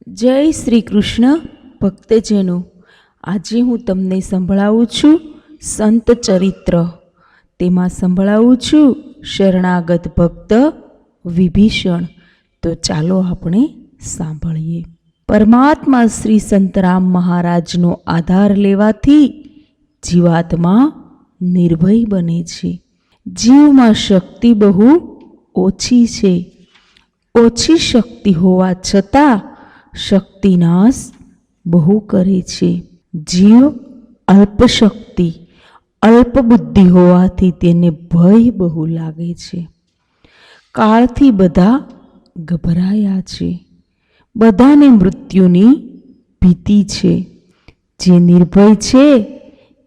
જય શ્રી કૃષ્ણ ભક્તજનો, આજે હું તમને સંભળાવું છું સંત ચરિત્ર. તેમાં સંભળાવું છું શરણાગત ભક્ત વિભીષણ. તો ચાલો આપણે સાંભળીએ. પરમાત્મા શ્રી સંતરામ મહારાજનો આધાર લેવાથી જીવાત્મા નિર્ભય બને છે. જીવમાં શક્તિ બહુ ઓછી છે. ઓછી શક્તિ હોવા છતાં શક્તિનાશ બહુ કરે છે. જીવ અલ્પ શક્તિ અલ્પ બુદ્ધિ હોવાથી તેને ભય બહુ લાગે છે. કાળથી બધા ગભરાયા છે. બધાને મૃત્યુની ભીતિ છે. જે નિર્ભય છે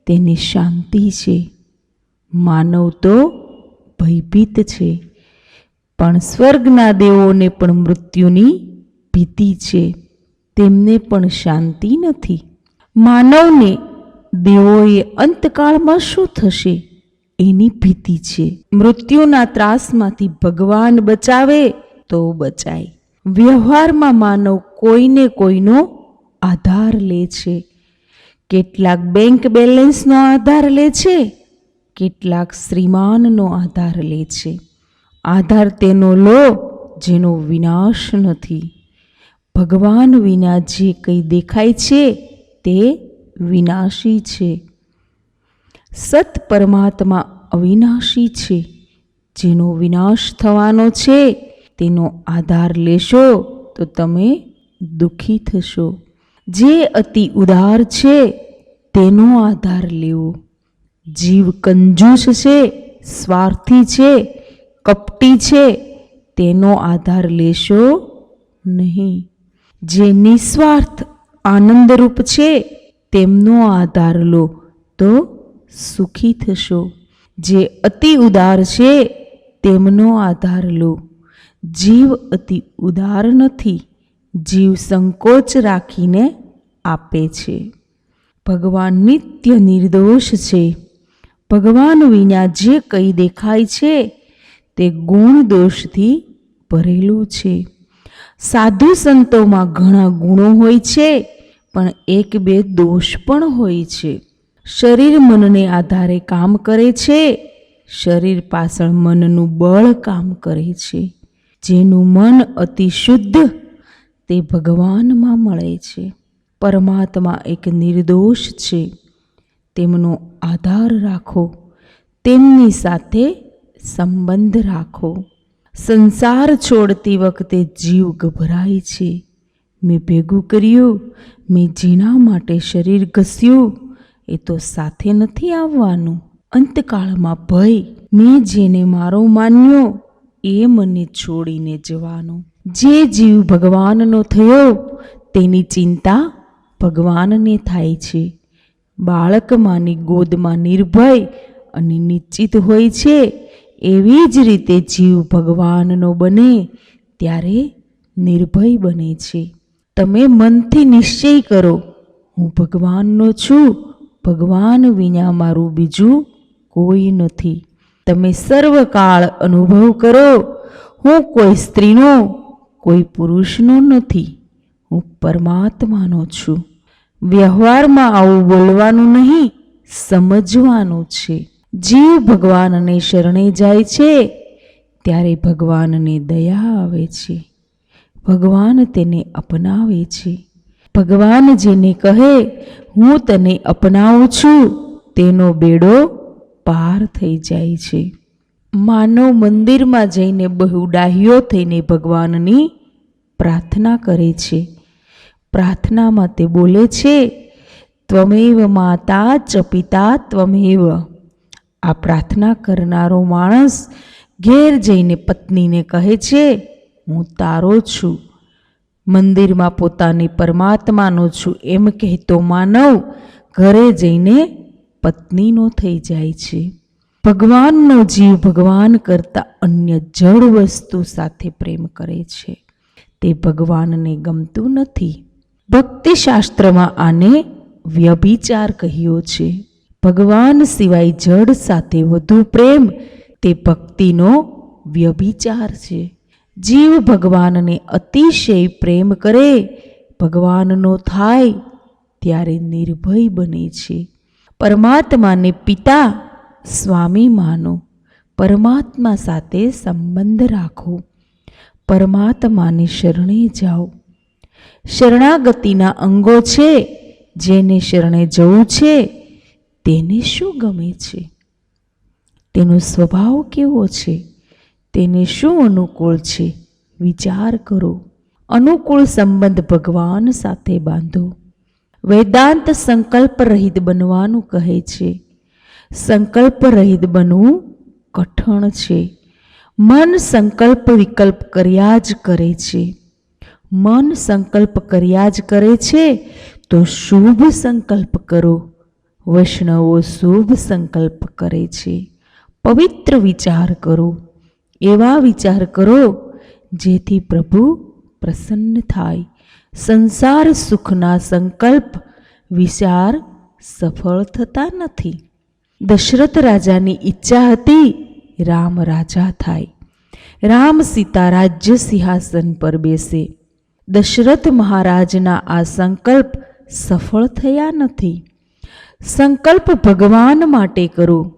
તેની શાંતિ છે. માનવ તો ભયભીત છે, પણ સ્વર્ગના દેવોને પણ મૃત્યુની ભીતિ છે. તેમને પણ શાંતિ નથી. માનવને દેવોએ અંતકાળમાં શું થશે એની ભીતિ છે. મૃત્યુના ત્રાસમાંથી ભગવાન બચાવે તો બચાય. વ્યવહારમાં માનવ કોઈને કોઈનો આધાર લે છે. કેટલાક બેંક બેલેન્સનો આધાર લે છે, કેટલાક શ્રીમાનનો આધાર લે છે. આધાર તેનો લો જેનો વિનાશ નથી. ભગવાન વિના જે કંઈ દેખાય છે તે વિનાશી છે. સત પરમાત્મા અવિનાશી છે. જેનો વિનાશ થવાનો છે તેનો આધાર લેશો તો તમે દુઃખી થશો. જે અતિ ઉદાર છે તેનો આધાર લેવો. જીવ કંજૂસ છે, સ્વાર્થી છે, કપટી છે, તેનો આધાર લેશો નહીં. જે નિસ્વાર્થ આનંદરૂપ છે તેમનો આધાર લો તો સુખી થશો. જે અતિ ઉદાર છે તેમનો આધાર લો. જીવ અતિ ઉદાર નથી. જીવ સંકોચ રાખીને આપે છે. ભગવાન નિત્ય નિર્દોષ છે. ભગવાન વિના જે કંઈ દેખાય છે તે ગુણ દોષથી ભરેલું છે. સાધુ સંતોમાં ઘણા ગુણો હોય છે, પણ એક બે દોષ પણ હોય છે. શરીર મનને આધારે કામ કરે છે. શરીર પાછળ મનનું બળ કામ કરે છે. જેનું મન અતિ શુદ્ધ તે ભગવાનમાં મળે છે. પરમાત્મા એક નિર્દોષ છે. તેમનો આધાર રાખો. તેમની સાથે સંબંધ રાખો. સંસાર છોડતી વખતે જીવ ગભરાય છે. મેં ભેગું કર્યું, મેં જેના માટે શરીર ઘસ્યું એ તો સાથે નથી આવવાનું. અંતકાળમાં ભય, મેં જેને મારો માન્યો એ મને છોડીને જવાનો. જે જીવ ભગવાનનો થયો તેની ચિંતા ભગવાનને થાય છે. બાળકમાંની ગોદમાં નિર્ભય અને નિશ્ચિત હોય છે, એવી જ રીતે જીવ ભગવાનનો બને ત્યારે નિર્ભય બને છે. તમે મનથી નિશ્ચય કરો, હું ભગવાનનો છું. ભગવાન વિના મારું બીજું કોઈ નથી. તમે સર્વકાળ અનુભવ કરો, હું કોઈ સ્ત્રીનો કોઈ પુરુષનો નથી. હું પરમાત્માનો છું. વ્યવહારમાં આવું બોલવાનું નહીં, સમજવાનું છે. જીવ ભગવાનને શરણે જાય છે ત્યારે ભગવાનને દયા આવે છે. ભગવાન તેને અપનાવે છે. ભગવાન જેને કહે હું તને અપનાવું છું તેનો બેડો પાર થઈ જાય છે. માનવ મંદિરમાં જઈને બહુ ડાહ્યો થઈને ભગવાનની પ્રાર્થના કરે છે. પ્રાર્થનામાં તે બોલે છે, ત્વમેવ માતા ચ પિતા ત્વમેવ. આ પ્રાર્થના કરનારો માણસ ઘેર જઈને પત્નીને કહે છે, હું તારો છું. મંદિરમાં પોતાની પરમાત્માનો છું એમ કહેતો માનવ ઘરે જઈને પત્નીનો થઈ જાય છે. ભગવાનનો જીવ ભગવાન કરતાં અન્ય જડ વસ્તુ સાથે પ્રેમ કરે છે. તે ભગવાનને ગમતું નથી. ભક્તિશાસ્ત્રમાં આને વ્યભિચાર કહ્યો છે. ભગવાન સિવાય જડ સાથે વધુ પ્રેમ તે ભક્તિનો વ્યભિચાર છે. જીવ ભગવાનને અતિશય પ્રેમ કરે ભગવાનનો થાય ત્યારે નિર્ભય બને છે. પરમાત્માને પિતા સ્વામી માનો. પરમાત્મા સાથે સંબંધ રાખો. પરમાત્માને શરણે જાઓ. શરણાગતિના અંગો છે. જેને શરણે જવું છે તેને શું ગમે છે? તેનો સ્વભાવ કેવો છે? તેને શું અનુકૂળ છે? વિચાર કરો. અનુકૂળ સંબંધ ભગવાન સાથે બાંધો. વેદાંત સંકલ્પ રહિત બનવાનું કહે છે. સંકલ્પ રહિત બનવું કઠણ છે. મન સંકલ્પ વિકલ્પ કર્યા જ કરે છે. મન સંકલ્પ કર્યા જ કરે છે તો શુભ સંકલ્પ કરો. વૈષ્ણવો શુભ સંકલ્પ કરે છે. પવિત્ર વિચાર કરો. એવા વિચાર કરો જેથી પ્રભુ પ્રસન્ન થાય. સંસાર સુખના સંકલ્પ વિચાર સફળ થતા નથી. દશરથ રાજાની ઈચ્છા હતી રામ રાજા થાય. રામ સીતા રાજ્ય સિંહાસન પર બેસે. દશરથ મહારાજના આ સંકલ્પ સફળ થયા નથી. સંકલ્પ ભગવાન માટે કરો.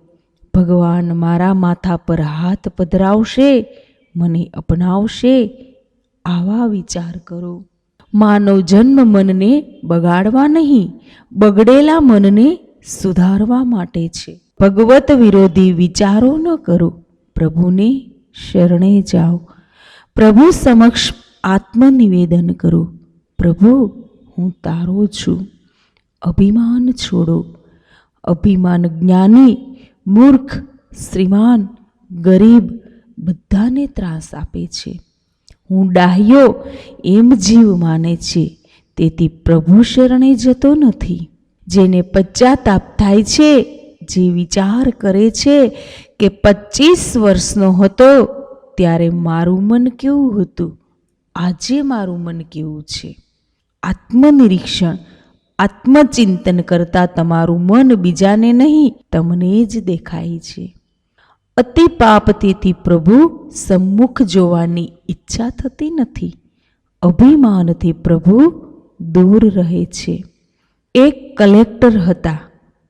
ભગવાન મારા માથા પર હાથ પધરાવશે, મને અપનાવશે, આવા વિચાર કરો. માનવ જન્મ મનને બગાડવા નહીં, બગડેલા મનને સુધારવા માટે છે. ભગવત વિરોધી વિચારો ન કરો. પ્રભુને શરણે જાઓ. પ્રભુ સમક્ષ આત્મનિવેદન કરો. પ્રભુ, હું તારો છું. અભિમાન છોડો. અભિમાન જ્ઞાની, મૂર્ખ, શ્રીમાન, ગરીબ બધાને ત્રાસ આપે છે. હું ડાહ્યો એમ જીવ માને છે, તેથી પ્રભુ શરણે જતો નથી. જેને પશ્ચાતાપ થાય છે, જે વિચાર કરે છે કે 25 વર્ષનો હતો ત્યારે મારું મન કેવું હતું, આજે મારું મન કેવું છે. આત્મનિરીક્ષણ, આત્મચિંતન કરતાં તમારું મન બીજાને નહીં તમને જ દેખાય છે. અતિ પાપ, તેથી પ્રભુ સમ્મુખ જોવાની ઈચ્છા થતી નથી. અભિમાનથી પ્રભુ દૂર રહે છે. એક કલેક્ટર હતા.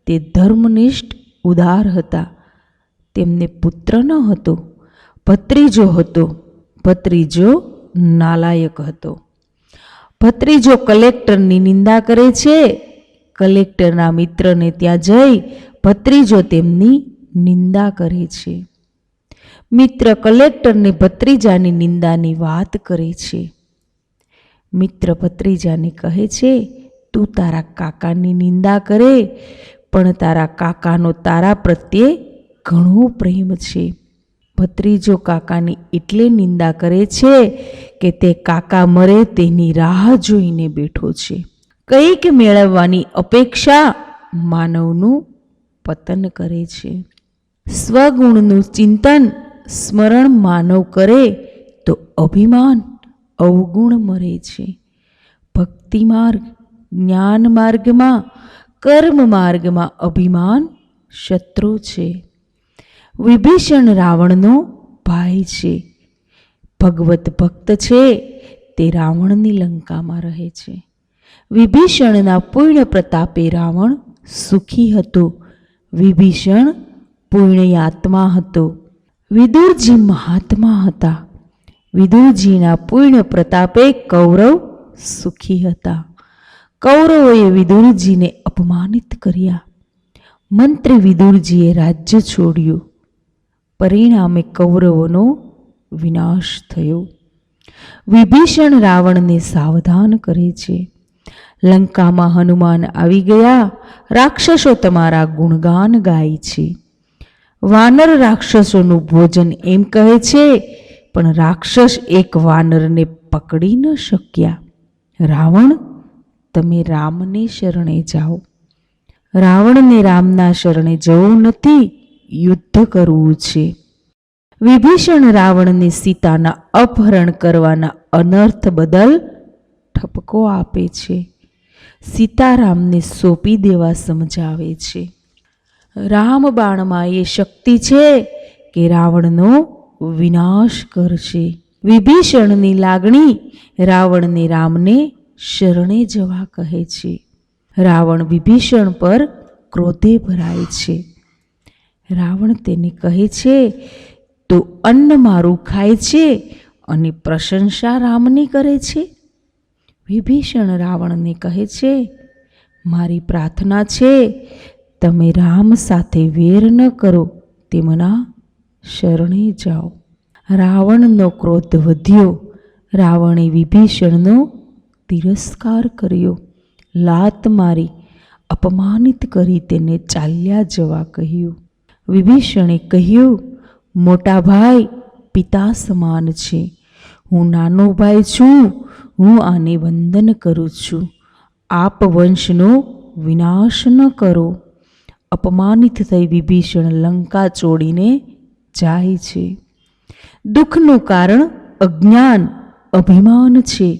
તે ધર્મનિષ્ઠ, ઉદાર હતા. તેમને પુત્ર ન હતો. ભત્રીજો હતો. ભત્રીજો નાલાયક હતો. ભત્રીજો કલેક્ટરની નિંદા કરે છે. કલેક્ટરના મિત્રને ત્યાં જઈ ભત્રીજો તેમની નિંદા કરે છે. મિત્ર કલેક્ટરને ભત્રીજાની નિંદાની વાત કરે છે. મિત્ર ભત્રીજાને કહે છે, તું તારા કાકાની નિંદા કરે, પણ તારા કાકાનો તારા પ્રત્યે ઘણો પ્રેમ છે. ભત્રીજો કાકાની એટલે નિંદા કરે છે કે તે કાકા મરે તેની રાહ જોઈને બેઠો છે. કંઈક મેળવવાની અપેક્ષા માનવનું પતન કરે છે. સ્વગુણનું ચિંતન, સ્મરણ માનવ કરે તો અભિમાન, અવગુણ મરે છે. ભક્તિ માર્ગ, જ્ઞાન માર્ગમાં, કર્મ માર્ગમાં અભિમાન શત્રુ છે. વિભીષણ રાવણનો ભાઈ છે. ભગવત ભક્ત છે તે રાવણની લંકામાં રહે છે. વિભીષણના પૂર્ણ પ્રતાપે રાવણ સુખી હતો. વિભીષણ પુણ્યાત્મા હતો. વિદુરજી મહાત્મા હતા. વિદુરજીના પૂર્ણ પ્રતાપે કૌરવ સુખી હતા. કૌરવોએ વિદુરજીને અપમાનિત કર્યા. મંત્રી વિદુરજીએ રાજ્ય છોડ્યું. પરિણામે કૌરવોનો વિનાશ થયો. વિભીષણ રાવણને સાવધાન કરે છે. લંકામાં હનુમાન આવી ગયા. રાક્ષસો તમારા ગુણગાન ગાય છે. વાનર રાક્ષસોનું ભોજન એમ કહે છે, પણ રાક્ષસ એક વાનરને પકડી ન શક્યા. રાવણ, તમે રામને શરણે જાઓ. રાવણને રામના શરણે જવું નથી, યુદ્ધ કરવું છે. વિભીષણ રાવણને સીતાના અપહરણ કરવાના અનર્થ બદલ ઠપકો આપે છે. સીતારામને સોંપી દેવા સમજાવે છે. રામબાણમાં એ શક્તિ છે કે રાવણનો વિનાશ કરશે. વિભીષણની લાગણી રાવણને રામને શરણે જવા કહે છે. રાવણ વિભીષણ પર ક્રોધે ભરાય છે. રાવણ તેને કહે છે, તો અન્ન મારું ખાય છે અને પ્રશંસા રામની કરે છે. વિભીષણ રાવણને કહે છે, મારી પ્રાર્થના છે તમે રામ સાથે વેર ન કરો, તેમના શરણે જાઓ. રાવણનો ક્રોધ વધ્યો. રાવણે વિભીષણનો તિરસ્કાર કર્યો, લાત મારી અપમાનિત કરી તેને ચાલ્યા જવા કહ્યું. વિભીષણે કહ્યું, મોટા ભાઈ પિતા સમાન છે, હું નાનો ભાઈ છું, હું આને વંદન કરું છું. આપ વંશનો વિનાશ ન કરો. અપમાનિત થઈ વિભીષણ લંકા છોડીને જાય છે. દુઃખનું કારણ અજ્ઞાન, અભિમાન છે.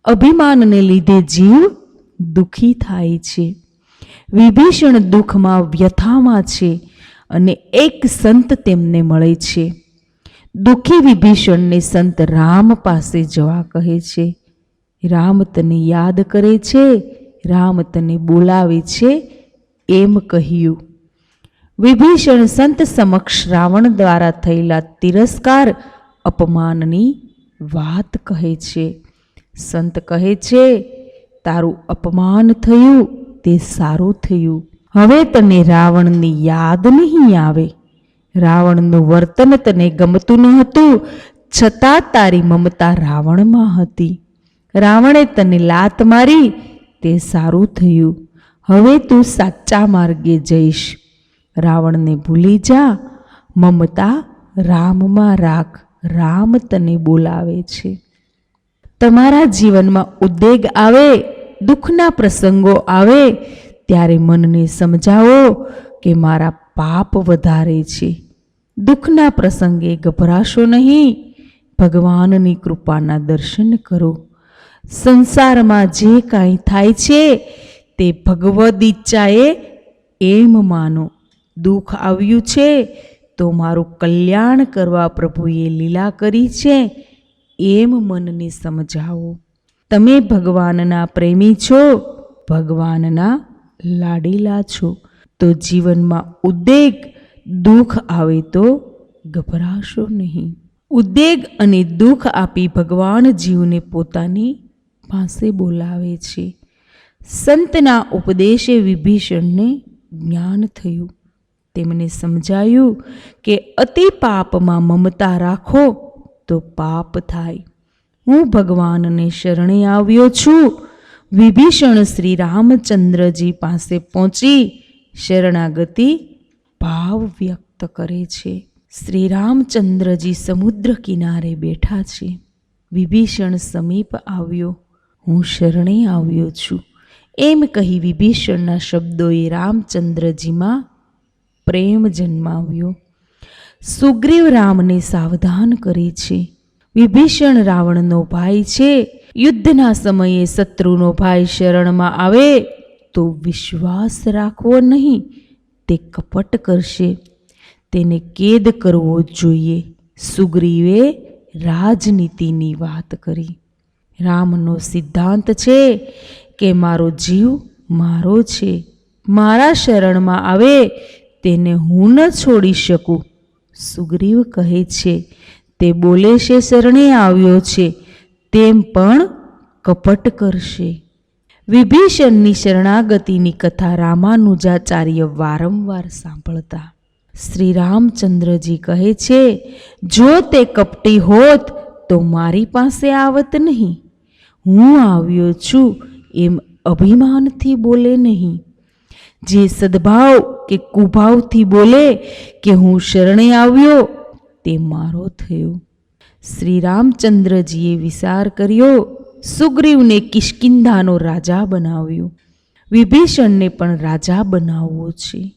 અભિમાનને લીધે જીવ દુઃખી થાય છે. વિભીષણ દુઃખમાં, વ્યથામાં છે અને એક સંત તેમને મળે છે. દુઃખી વિભીષણને સંત રામ પાસે જવા કહે છે. રામ તને યાદ કરે છે, રામ તને બોલાવે છે એમ કહ્યું. વિભીષણ સંત સમક્ષ રાવણ દ્વારા થયેલા તિરસ્કાર, અપમાનની વાત કહે છે. સંત કહે છે, તારું અપમાન થયું તે સારું થયું. હવે તને રાવણની યાદ નહીં આવે. રાવણનું વર્તન તને ગમતું ન હતું, છતાં તારી મમતા રાવણમાં હતી. રાવણે તને લાત મારી તે સારું થયું. હવે તું સાચા માર્ગે જઈશ. રાવણને ભૂલી જા, મમતા રામમાં રાખ. રામ તને બોલાવે છે. તમારા જીવનમાં ઉદ્વેગ આવે, દુઃખના પ્રસંગો આવે ત્યારે મનને સમજાવો કે મારા પાપ વધારે છે. દુઃખના પ્રસંગે ગભરાશો નહીં. ભગવાનની કૃપાના દર્શન કરો. સંસારમાં જે કાંઈ થાય છે તે ભગવદ ઈચ્છાએ એમ માનો. દુઃખ આવ્યું છે તો મારું કલ્યાણ કરવા પ્રભુએ લીલા કરી છે એમ મનને સમજાવો. તમે ભગવાનના પ્રેમી છો, ભગવાનના લાડીલા છો. તો જીવનમાં ઉદ્વેગ, દુઃખ આવે તો ગભરાશો નહીં. ઉદ્વેગ અને દુઃખ આપી ભગવાન જીવને પોતાની પાસે બોલાવે છે. સંતના ઉપદેશે વિભીષણને જ્ઞાન થયું. તેમને સમજાયું કે અતિ પાપમાં મમતા રાખો તો પાપ થાય. હું ભગવાનને શરણે આવ્યો છું. વિભીષણ શ્રી રામચંદ્રજી પાસે પહોંચી શરણાગતિ ભાવ વ્યક્ત કરે છે. શ્રી રામચંદ્રજી સમુદ્ર કિનારે બેઠા છે. વિભીષણ સમીપ આવ્યો. હું શરણે આવ્યો છું એમ કહી વિભીષણના શબ્દોએ રામચંદ્રજીમાં પ્રેમ જન્માવ્યો. સુગ્રીવ રામને સાવધાન કરે છે. વિભીષણ રાવણનો ભાઈ છે. યુદ્ધના સમયે શત્રુનો ભાઈ શરણમાં આવે તો વિશ્વાસ રાખવો નહીં. તે કપટ કરશે. તેને કેદ કરવો જોઈએ. સુગ્રીવે રાજનીતિની વાત કરી. રામનો સિદ્ધાંત છે કે મારો જીવ મારો છે. મારા શરણમાં આવે તેને હું ન છોડી શકું. સુગ્રીવ કહે છે, તે બોલે છે શરણે આવ્યો છે, તેમ પણ કપટ કરશે. વિભીષણની શરણાગતિની કથા રામાનુજાચાર્ય વારંવાર સાંભળતા. શ્રી રામચંદ્રજી કહે છે, જો તે કપટી હોત તો મારી પાસે આવત નહીં. હું આવ્યો છું એમ અભિમાનથી બોલે નહીં. જે સદભાવ કે કુભાવથી બોલે કે હું શરણે આવ્યો તે મારો થયો. શ્રી રામચંદ્રજીએ વિચાર કર્યો. સુગ્રીવને કિષ્કિંધાનો રાજા બનાવ્યો. વિભીષણને પણ રાજા બનાવવો છે.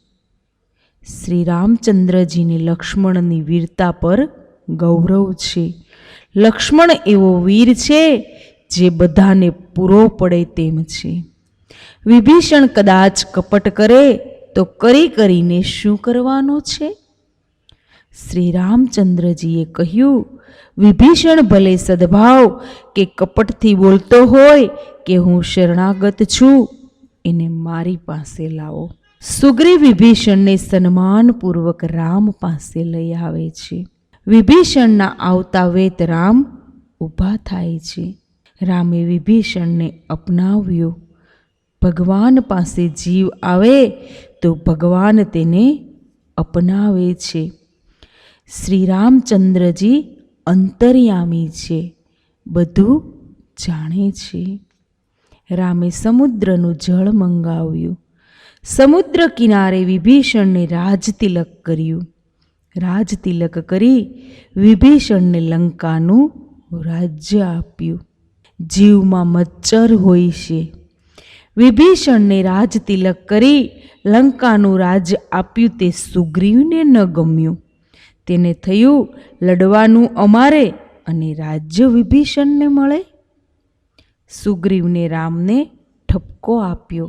શ્રી રામચંદ્રજીને લક્ષ્મણની વીરતા પર ગૌરવ છે. લક્ષ્મણ એવો વીર છે જે બધાને પૂરો પડે તેમ છે. વિભીષણ કદાચ કપટ કરે તો કરીને શું કરવાનો છે? શ્રી રામચંદ્રજીએ કહ્યું, વિભીષણ ભલે સદભાવ કે કપટથી બોલતો હોય કે હું શરણાગત છું, એને મારી પાસે લાવો. સુગ્રીવ વિભીષણને સન્માનપૂર્વક રામ પાસે લઈ આવે છે. વિભીષણના આવતા વેત રામ ઊભા થાય છે. રામે વિભીષણને અપનાવ્યો. ભગવાન પાસે જીવ આવે તો ભગવાન તેને અપનાવે છે. શ્રી રામચંદ્રજી અંતર્યામી છે, બધું જાણે છે. રામે સમુદ્રનું જળ મંગાવ્યું. સમુદ્ર કિનારે વિભીષણને રાજતિલક કર્યું. રાજતિલક કરી વિભીષણને લંકાનું રાજ્ય આપ્યું. જીવમાં મચ્ચર હોય છે. વિભીષણને રાજતિલક કરી લંકાનું રાજ્ય આપ્યું તે સુગ્રીવને ન ગમ્યું. તેને થયું, લડવાનું અમારે અને રાજ્ય વિભીષણને મળે. સુગ્રીવને રામને ઠપકો આપ્યો,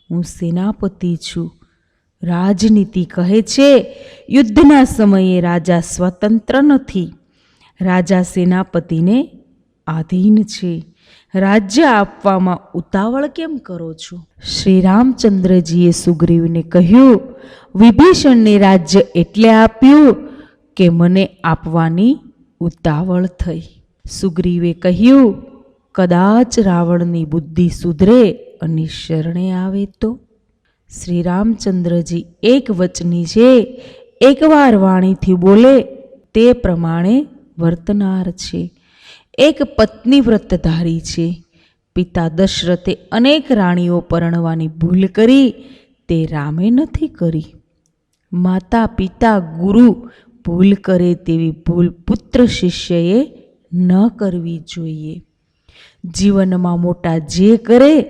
હું સેનાપતિ છું. રાજનીતિ કહે છે યુદ્ધના સમયે રાજા સ્વતંત્ર નથી. રાજા સેનાપતિને આધીન છે. રાજ્ય આપવામાં ઉતાવળ કેમ કરો છો? શ્રી રામચંદ્રજીએ સુગ્રીવને કહ્યું, વિભીષણને રાજ્ય એટલે આપ્યું કે મને આપવાની ઉતાવળ થઈ. સુગ્રીવે કહ્યું, કદાચ રાવણની બુદ્ધિ સુધરે અને શરણે આવે તો? શ્રી રામચંદ્રજી એક વચની છે. એકવાર વાણીથી બોલે તે પ્રમાણે વર્તનાર છે. એક પત્ની વ્રતધારી છે. પિતા દશરથે અનેક રાણીઓ પરણવાની ભૂલ કરી, તે રામે નથી કરી. માતા પિતા ગુરુ ભૂલ કરે તેવી ભૂલ પુત્ર શિષ્યએ ન કરવી જોઈએ. જીવનમાં મોટા જે કરે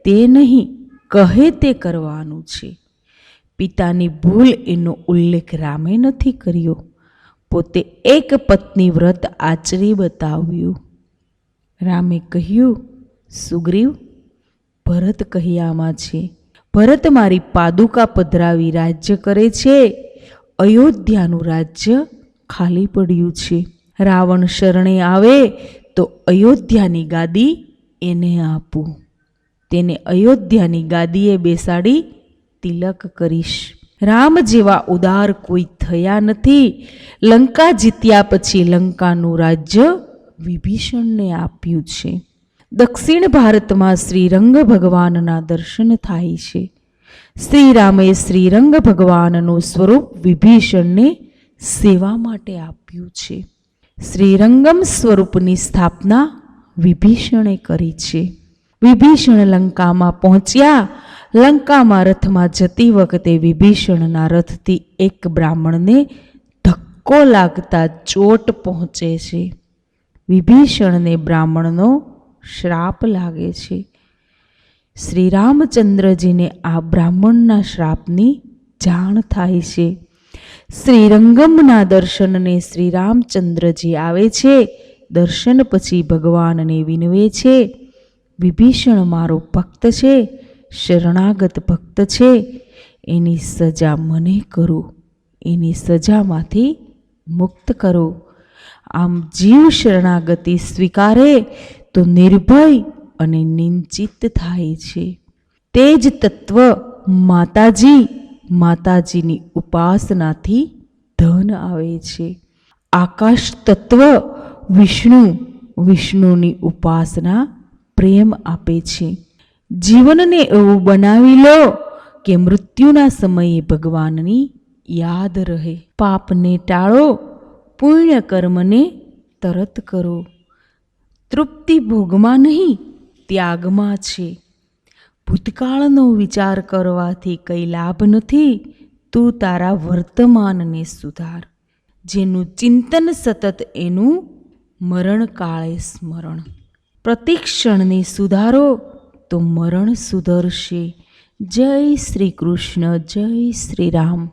તે નહીં, કહે તે કરવાનું છે. પિતાની ભૂલ એનો ઉલ્લેખ રામે નથી કર્યો. પોતે એક પત્ની વ્રત આચરી બતાવ્યું. રામે કહ્યું, સુગ્રીવ, ભરત કહ્યામાં છે. ભરત મારી પાદુકા પધરાવી રાજ્ય કરે છે. અયોધ્યાનું રાજ્ય ખાલી પડ્યું છે. રાવણ શરણે આવે તો અયોધ્યાની ગાદી એને આપું. તેને અયોધ્યાની ગાદીએ બેસાડી તિલક કરીશ. રામ જેવા ઉદાર કોઈ થયા નથી. લંકા જીત્યા પછી લંકાનું રાજ્ય વિભીષણને આપ્યું છે. દક્ષિણ ભારતમાં શ્રીરંગ ભગવાનના દર્શન થાય છે. શ્રીરામે શ્રીરંગ ભગવાનનું સ્વરૂપ વિભીષણને સેવા માટે આપ્યું છે. શ્રીરંગમ સ્વરૂપની સ્થાપના વિભીષણે કરી છે. વિભીષણ લંકામાં પહોંચ્યા. લંકામાં રથમાં જતી વખતે વિભીષણના રથથી એક બ્રાહ્મણને ધક્કો લાગતા ચોટ પહોંચે છે. વિભીષણને બ્રાહ્મણનો શ્રાપ લાગે છે. શ્રી રામચંદ્રજીને આ બ્રાહ્મણના શ્રાપની જાણ થાય છે. શ્રીરંગમના દર્શનને શ્રી રામચંદ્રજી આવે છે. દર્શન પછી ભગવાનને વિનવે છે, વિભીષણ મારો ભક્ત છે, શરણાગત ભક્ત છે. એની સજા મને કરો, એની સજામાંથી મુક્ત કરો. આમ જીવ શરણાગતિ સ્વીકારે તો નિર્ભય અને નિંચિત થાય છે. તે જ તત્વ માતાજીની ઉપાસનાથી ધન આવે છે. આકાશ તત્વ વિષ્ણુની ઉપાસના પ્રેમ આપે છે. જીવનને એવું બનાવી લો કે મૃત્યુના સમયે ભગવાનની યાદ રહે. પાપને ટાળો, પુણ્ય કર્મને તરત કરો. તૃપ્તિ ભોગમાં નહીં, ત્યાગમાં છે. ભૂતકાળનો વિચાર કરવાથી કંઈ લાભ નથી. તું તારા વર્તમાનને સુધાર. જેનું ચિંતન સતત એનું મરણકાળે સ્મરણ. પ્રતિક્ષણને સુધારો તો મરણ સુધરશે. જય શ્રી કૃષ્ણ, જય શ્રી રામ.